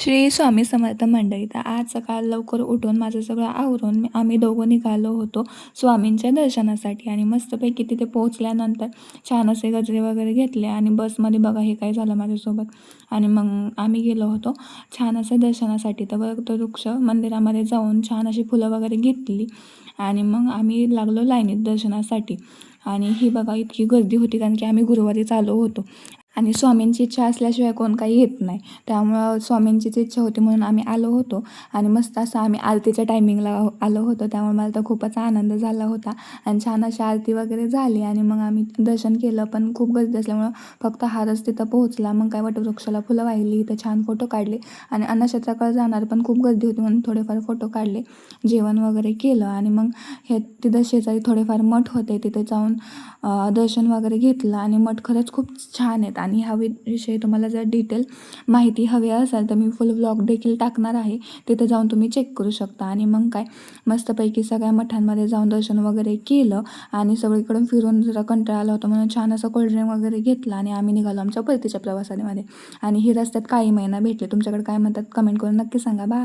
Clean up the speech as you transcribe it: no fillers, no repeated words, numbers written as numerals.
श्री स्वामी समर्थ मंडळी. तर आज सकाळ लवकर उठून माझं सगळं आवरून आम्ही दोघं निघालो होतो स्वामींच्या दर्शनासाठी. आणि मस्तपैकी तिथे पोहोचल्यानंतर छान असे गजरे वगैरे घेतले आणि बसमध्ये बघा हे काय झालं माझ्यासोबत. आणि मग आम्ही गेलो होतो छान असं दर्शनासाठी. तर वृक्ष मंदिरामध्ये जाऊन छान अशी फुलं वगैरे घेतली आणि मग आम्ही लागलो लाईनीत दर्शनासाठी. आणि ही बघा इतकी गर्दी होती कारण की आम्ही गुरुवारीच आलो होतो आणि स्वामींची इच्छा असल्याशिवाय कोण काही येत नाही. त्यामुळं स्वामींचीच इच्छा होती म्हणून आम्ही आलो होतो. आणि मस्त असं आम्ही आरतीच्या टायमिंगला आलो होतो, त्यामुळे मला तर खूपच आनंद झाला होता. आणि छान अशी आरती वगैरे झाली आणि मग आम्ही दर्शन केलं. पण खूप गर्दी असल्यामुळं फक्त हारच तिथं पोहोचला. मग काय वटवृक्षाला फुलं वाहिली, इथं छान फोटो काढले. आणि अन्नक्षेत्राकडे जाणार पण खूप गर्दी होती म्हणून थोडेफार फोटो काढले, जेवण वगैरे केलं. आणि मग हे तिथं शेजारी थोडेफार मठ होते, तिथे जाऊन दर्शन वगैरे घेतलं. आणि मठ खरंच खूप छान आहेत. आणि ह्या विषयी तुम्हाला जर डिटेल माहिती हवी असेल तर मी फुल व्लॉग देखील टाकणार आहे, तिथे जाऊन तुम्ही चेक करू शकता. आणि मग काय मस्तपैकी सगळ्या मठांमध्ये जाऊन दर्शन वगैरे केलं. आणि सगळीकडून फिरून जरा कंटाळा आला होता म्हणून छान असं कोल्ड्रिंक वगैरे घेतलं आणि आम्ही निघालो आमच्या परतीच्या प्रवासामध्ये. आणि ही रस्त्यात काही महिना भेटले. तुमच्याकडे काय म्हणतात कमेंट करून नक्की सांगा. बाय.